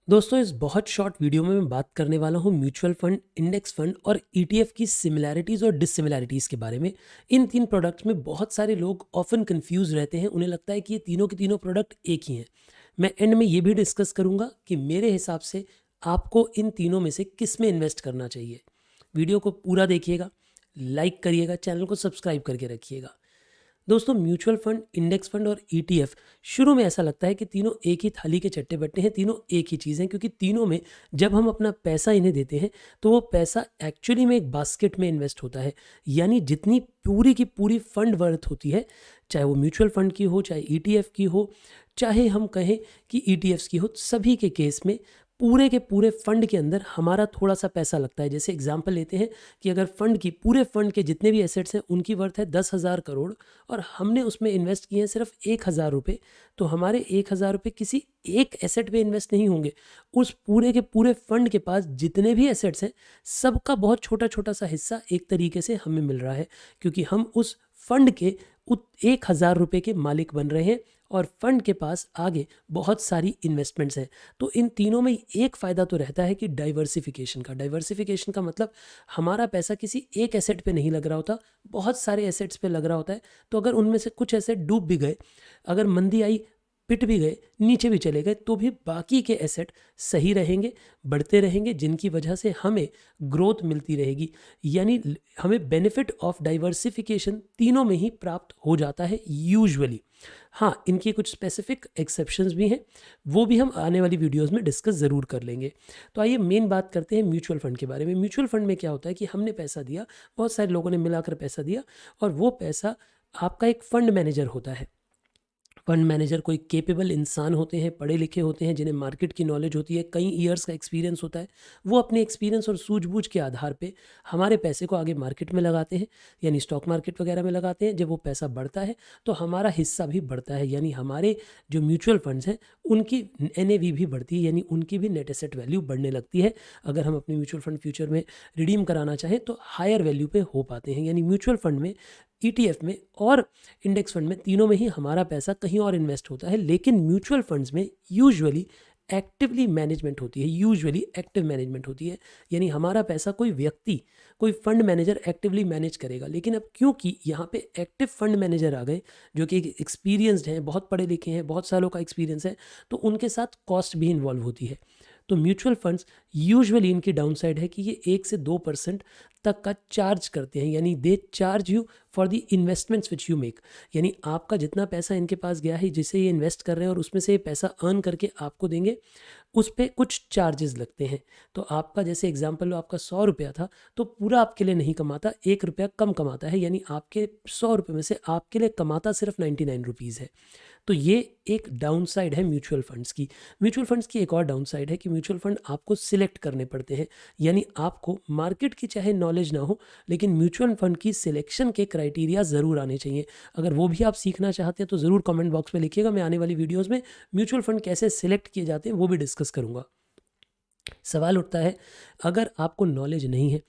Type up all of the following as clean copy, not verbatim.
दोस्तों इस बहुत शॉर्ट वीडियो में मैं बात करने वाला हूँ म्यूचुअल फंड, इंडेक्स फंड और ईटीएफ की सिमिलैरिटीज़ और डिससिमिलैरिटीज़ के बारे में। इन तीन प्रोडक्ट्स में बहुत सारे लोग ऑफन कंफ्यूज रहते हैं, उन्हें लगता है कि ये तीनों के तीनों प्रोडक्ट एक ही हैं। मैं एंड में ये भी डिस्कस करूँगा कि मेरे हिसाब से आपको इन तीनों में से किस में इन्वेस्ट करना चाहिए। वीडियो को पूरा देखिएगा, लाइक करिएगा, चैनल को सब्सक्राइब करके रखिएगा। दोस्तों म्यूचुअल फंड, इंडेक्स फंड और ईटीएफ शुरू में ऐसा लगता है कि तीनों एक ही थाली के चट्टे बट्टे हैं, तीनों एक ही चीज़ हैं, क्योंकि तीनों में जब हम अपना पैसा इन्हें देते हैं तो वो पैसा एक्चुअली में एक बास्केट में इन्वेस्ट होता है। यानी जितनी पूरी की पूरी फंड वर्थ होती है, चाहे वो म्यूचुअल फंड की हो, चाहे ईटीएफ की हो, चाहे हम कहें कि ईटीएफ्स की हो, सभी के केस में पूरे के पूरे फंड के अंदर हमारा थोड़ा सा पैसा लगता है। जैसे एग्जांपल लेते हैं कि अगर पूरे फंड के जितने भी एसेट्स हैं उनकी वर्थ है 10,000 करोड़ और हमने उसमें इन्वेस्ट किए हैं सिर्फ 1,000 रुपये, तो हमारे 1,000 रुपये किसी एक एसेट पे इन्वेस्ट नहीं होंगे। उस पूरे के पूरे फंड के पास जितने भी एसेट्स हैं सबका बहुत छोटा छोटा सा हिस्सा एक तरीके से हमें मिल रहा है, क्योंकि हम उस फंड के 1,000 रुपये के मालिक बन रहे हैं और फंड के पास आगे बहुत सारी इन्वेस्टमेंट्स हैं। तो इन तीनों में एक फ़ायदा तो रहता है कि डाइवर्सिफिकेशन का मतलब हमारा पैसा किसी एक एसेट पे नहीं लग रहा होता, बहुत सारे एसेट्स पे लग रहा होता है। तो अगर उनमें से कुछ एसेट डूब भी गए, अगर मंदी आई, पिट भी गए, नीचे भी चले गए, तो भी बाकी के एसेट सही रहेंगे, बढ़ते रहेंगे, जिनकी वजह से हमें ग्रोथ मिलती रहेगी। यानी हमें बेनिफिट ऑफ डाइवर्सिफिकेशन तीनों में ही प्राप्त हो जाता है यूजुअली। हाँ, इनकी कुछ स्पेसिफिक एक्सेप्शंस भी हैं, वो भी हम आने वाली वीडियोस में डिस्कस ज़रूर कर लेंगे। तो आइए मेन बात करते हैं म्यूचुअल फंड के बारे में। म्यूचुअल फंड में क्या होता है कि हमने पैसा दिया, बहुत सारे लोगों ने मिलाकर पैसा दिया और वो पैसा आपका एक फंड मैनेजर होता है। फंड मैनेजर कोई केपेबल इंसान होते हैं, पढ़े लिखे होते हैं, जिन्हें मार्केट की नॉलेज होती है, कई ईयर्स का एक्सपीरियंस होता है। वो अपने एक्सपीरियंस और सूझबूझ के आधार पे हमारे पैसे को आगे मार्केट में लगाते हैं, यानी स्टॉक मार्केट वगैरह में लगाते हैं। जब वो पैसा बढ़ता है तो हमारा हिस्सा भी बढ़ता है, यानी हमारे जो म्यूचुअल फंड्स हैं उनकी एनएवी भी बढ़ती है, यानी उनकी भी नेट एसेट वैल्यू बढ़ने लगती है। अगर हम अपने म्यूचुअल फंड फ्यूचर में रिडीम कराना चाहें तो हायर वैल्यू पे हो पाते हैं। यानी म्यूचुअल फंड में, ईटीएफ में और इंडेक्स फंड में, तीनों में ही हमारा पैसा कहीं और इन्वेस्ट होता है। लेकिन म्यूचुअल फंड्स में यूजुअली एक्टिवली मैनेजमेंट होती है, यूजुअली एक्टिव मैनेजमेंट होती है। यानी हमारा पैसा कोई व्यक्ति, कोई फंड मैनेजर एक्टिवली मैनेज करेगा। लेकिन अब क्योंकि यहाँ पे एक्टिव फंड मैनेजर आ गए जो कि एक्सपीरियंसड हैं, बहुत पढ़े लिखे हैं, बहुत सालों का एक्सपीरियंस है, तो उनके साथ कॉस्ट भी इन्वॉल्व होती है। तो म्यूचुअल फंड्स यूजुअली इनकी डाउनसाइड है कि ये 1 से 2% तक का चार्ज करते हैं, यानी they charge you for the investments which you make. यानी आपका जितना पैसा इनके पास गया है, जिसे ये इन्वेस्ट कर रहे हैं और उसमें से ये पैसा अर्न करके आपको देंगे, उस पर कुछ चार्जेस लगते हैं। तो आपका जैसे एग्जांपल लो, आपका 100 रुपया था तो पूरा आपके लिए नहीं कमाता, 1 रुपया कम कमाता है, यानी आपके 100 रुपये में से आपके लिए कमाता सिर्फ 99 रुपीज़ है। तो ये एक डाउन साइड है म्यूचुअल फंड्स की। म्यूचुअल फंड्स की एक और डाउन साइड है कि म्यूचुअल फंड आपको सिलेक्ट करने पड़ते हैं। यानी आपको मार्केट की चाहे नॉलेज ना हो, लेकिन म्यूचुअल फंड की सिलेक्शन के क्राइटेरिया ज़रूर आने चाहिए। अगर वो भी आप सीखना चाहते हैं तो ज़रूर कमेंट बॉक्स में लिखिएगा। मैं आने वाली वीडियोज़ में म्यूचुअल फंड कैसे सिलेक्ट किए जाते हैं वो भी डिस्कस करूँगा। सवाल उठता है, अगर आपको नॉलेज नहीं है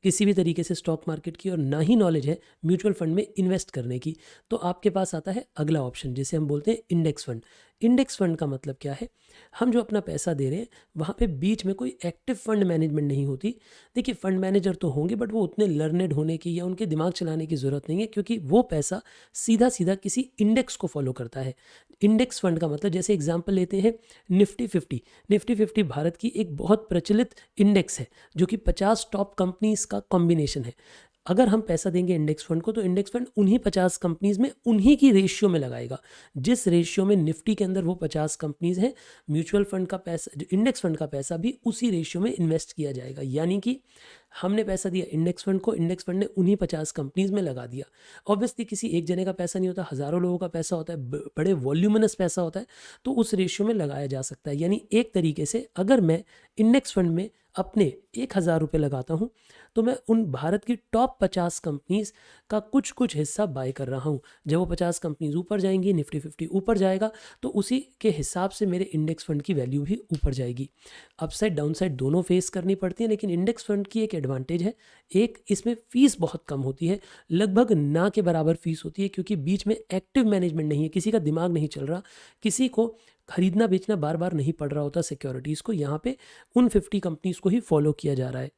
किसी भी तरीके से स्टॉक मार्केट की और ना ही नॉलेज है म्यूचुअल फंड में इन्वेस्ट करने की, तो आपके पास आता है अगला ऑप्शन, जिसे हम बोलते हैं इंडेक्स फंड। इंडेक्स फंड का मतलब क्या है? हम जो अपना पैसा दे रहे हैं वहाँ पे बीच में कोई एक्टिव फंड मैनेजमेंट नहीं होती। देखिए, फंड मैनेजर तो होंगे बट वो उतने लर्नेड होने की या उनके दिमाग चलाने की ज़रूरत नहीं है, क्योंकि वो पैसा सीधा सीधा किसी इंडेक्स को फॉलो करता है। इंडेक्स फंड का मतलब, जैसे एग्जाम्पल लेते हैं निफ्टी 50। निफ्टी 50 भारत की एक बहुत प्रचलित इंडेक्स है जो कि 50 टॉप कंपनीज का कॉम्बिनेशन है। अगर हम पैसा देंगे इंडेक्स फंड को तो इंडेक्स फंड उन्हीं 50 कंपनीज में उन्हीं की रेशियो में लगाएगा। जिस रेशियो में निफ्टी के अंदर वो 50 कंपनीज हैं, म्यूचुअल फंड का पैसा, जो इंडेक्स फंड का पैसा भी उसी रेशियो में इन्वेस्ट किया जाएगा। यानी कि हमने पैसा दिया इंडेक्स फंड को, इंडेक्स फंड ने उन्हीं 50 कंपनीज में लगा दिया। ऑब्वियसली किसी एक जने का पैसा नहीं होता, हज़ारों लोगों का पैसा होता है, बड़े वॉल्यूमिनस पैसा होता है, तो उस रेशियो में लगाया जा सकता है। यानी एक तरीके से अगर मैं इंडेक्स फंड में अपने 1,000 रुपये लगाता हूँ तो मैं उन भारत की टॉप 50 कंपनीज का कुछ कुछ हिस्सा बाय कर रहा हूँ। जब वो 50 कंपनीज ऊपर जाएंगी, निफ्टी 50 ऊपर जाएगा, तो उसी के हिसाब से मेरे इंडेक्स फंड की वैल्यू भी ऊपर जाएगी। अपसाइड डाउनसाइड दोनों फेस करनी पड़ती है, लेकिन इंडेक्स फंड की एक एडवांटेज है, एक इसमें फ़ीस बहुत कम होती है, लगभग ना के बराबर फ़ीस होती है, क्योंकि बीच में एक्टिव मैनेजमेंट नहीं है, किसी का दिमाग नहीं चल रहा, किसी को खरीदना बेचना बार बार नहीं पड़ रहा होता सिक्योरिटीज़ को, यहाँ पे उन 50 कंपनीज़ को ही फॉलो किया जा रहा है।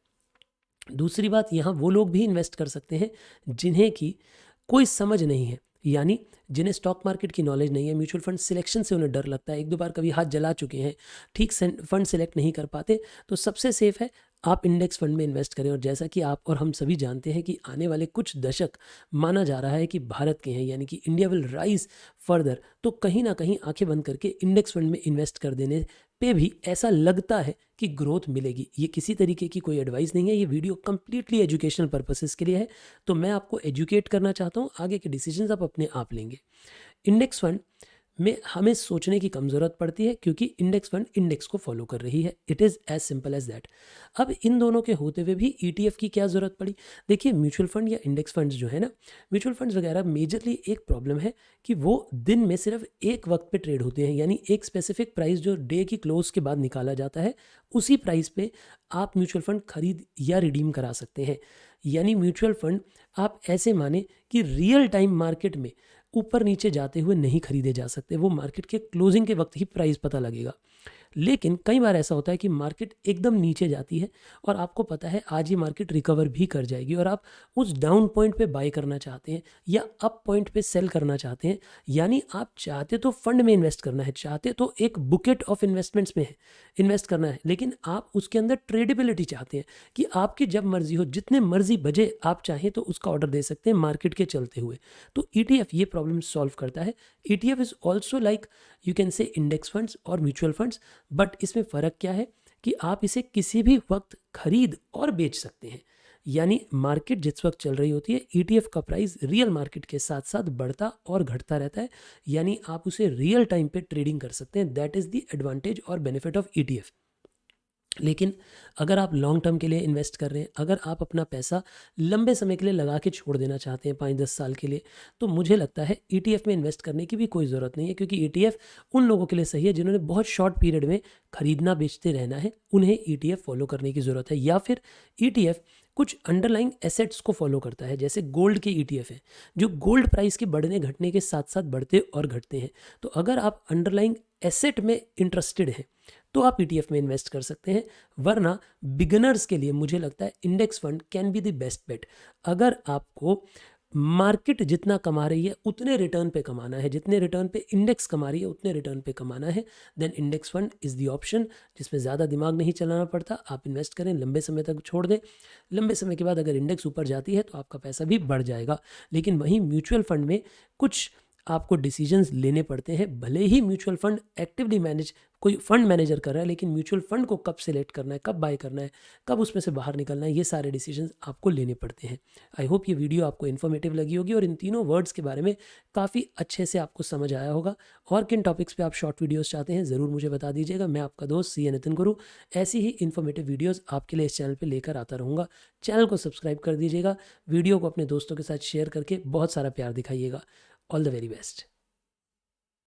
दूसरी बात, यहाँ वो लोग भी इन्वेस्ट कर सकते हैं जिन्हें की कोई समझ नहीं है, यानी जिन्हें स्टॉक मार्केट की नॉलेज नहीं है, म्यूचुअल फंड सिलेक्शन से उन्हें डर लगता है, एक दो बार कभी हाथ जला चुके हैं, ठीक से फंड सिलेक्ट नहीं कर पाते, तो सबसे सेफ है आप इंडेक्स फंड में इन्वेस्ट करें। और जैसा कि आप और हम सभी जानते हैं कि आने वाले कुछ दशक माना जा रहा है कि भारत के हैं, यानी कि इंडिया विल राइज फर्दर, तो कहीं ना कहीं आंखें बंद करके इंडेक्स फंड में इन्वेस्ट कर देने पे भी ऐसा लगता है कि ग्रोथ मिलेगी। ये किसी तरीके की कोई एडवाइस नहीं है, ये वीडियो कंप्लीटली एजुकेशनल पर्पसेस के लिए है, तो मैं आपको एजुकेट करना चाहता हूँ, आगे के डिसीजंस आप अपने आप लेंगे। इंडेक्स फंड में हमें सोचने की कम ज़रूरत पड़ती है क्योंकि इंडेक्स फंड इंडेक्स को फॉलो कर रही है। It is as simple as that. अब इन दोनों के होते हुए भी ETF की क्या ज़रूरत पड़ी? देखिए, म्यूचुअल फंड या इंडेक्स फंड्स जो है ना, म्यूचुअल फंड्स वगैरह मेजरली एक प्रॉब्लम है कि वो दिन में सिर्फ एक वक्त पे ट्रेड होते हैं, यानी एक स्पेसिफिक प्राइस जो डे की क्लोज के बाद निकाला जाता है, उसी प्राइस पे आप म्यूचुअल फंड खरीद या रिडीम करा सकते हैं। यानी म्यूचुअल फंड आप ऐसे माने कि रियल टाइम मार्केट में ऊपर नीचे जाते हुए नहीं खरीदे जा सकते, वो मार्केट के क्लोजिंग के वक्त ही प्राइस पता लगेगा। लेकिन कई बार ऐसा होता है कि मार्केट एकदम नीचे जाती है और आपको पता है आज ये मार्केट रिकवर भी कर जाएगी और आप उस डाउन पॉइंट पे बाय करना चाहते हैं या अप पॉइंट पे सेल करना चाहते हैं, यानी आप चाहते तो फंड में इन्वेस्ट करना है, चाहते तो एक बुकेट ऑफ इन्वेस्टमेंट्स में है इन्वेस्ट करना है, लेकिन आप उसके अंदर ट्रेडेबिलिटी चाहते हैं कि आपकी जब मर्जी हो, जितने मर्जी बजे आप चाहें तो उसका ऑर्डर दे सकते हैं मार्केट के चलते हुए। तो ETF ये प्रॉब्लम सॉल्व करता है। ETF is also like you can say index funds और म्यूचुअल फंड्स, बट इसमें फ़र्क क्या है कि आप इसे किसी भी वक्त खरीद और बेच सकते हैं। यानी मार्केट जिस वक्त चल रही होती है, ETF का प्राइस रियल मार्केट के साथ साथ बढ़ता और घटता रहता है, यानी आप उसे रियल टाइम पे ट्रेडिंग कर सकते हैं। दैट इज़ द एडवांटेज और बेनिफिट ऑफ ETF। लेकिन अगर आप लॉन्ग टर्म के लिए इन्वेस्ट कर रहे हैं, अगर आप अपना पैसा लंबे समय के लिए लगा के छोड़ देना चाहते हैं 5-10 साल के लिए, तो मुझे लगता है ETF में इन्वेस्ट करने की भी कोई ज़रूरत नहीं है, क्योंकि ETF उन लोगों के लिए सही है जिन्होंने बहुत शॉर्ट पीरियड में खरीदना बेचते रहना है, उन्हें ETF फॉलो करने की ज़रूरत है। या फिर ETF कुछ अंडरलाइंग एसेट्स को फॉलो करता है, जैसे गोल्ड के ETF हैं जो गोल्ड प्राइस के बढ़ने घटने के साथ साथ बढ़ते और घटते हैं। तो अगर आप अंडरलाइंग एसेट में इंटरेस्टेड हैं तो आप ETF में इन्वेस्ट कर सकते हैं, वरना बिगिनर्स के लिए मुझे लगता है index fund can be the best bet. अगर आपको मार्केट जितना कमा रही है उतने रिटर्न पे कमाना है, जितने रिटर्न पे इंडेक्स कमा रही है उतने रिटर्न पे कमाना है, then index fund is the option जिसमें ज़्यादा दिमाग नहीं चलाना पड़ता। आप इन्वेस्ट करें, लंबे समय तक छोड़ दें, लंबे समय के बाद अगर इंडेक्स ऊपर जाती है तो आपका पैसा भी बढ़ जाएगा। लेकिन वहीं म्यूचुअल फंड में कुछ आपको डिसीजंस लेने पड़ते हैं। भले ही म्यूचुअल फंड एक्टिवली मैनेज कोई फंड मैनेजर कर रहा है, लेकिन म्यूचुअल फंड को कब सेलेक्ट करना है, कब बाय करना है, कब उसमें से बाहर निकलना है, ये सारे डिसीजंस आपको लेने पड़ते हैं। आई होप ये वीडियो आपको इन्फॉर्मेटिव लगी होगी और इन तीनों वर्ड्स के बारे में काफ़ी अच्छे से आपको समझ आया होगा। और किन टॉपिक्स पे आप शॉर्ट वीडियोस चाहते हैं ज़रूर मुझे बता दीजिएगा। मैं आपका दोस्त CA नितिन गुरु ऐसी ही इन्फॉर्मेटिव वीडियोज़ आपके लिए इस चैनल पर लेकर आता रहूँगा। चैनल को सब्सक्राइब कर दीजिएगा, वीडियो को अपने दोस्तों के साथ शेयर करके बहुत सारा प्यार दिखाइएगा। All the very best.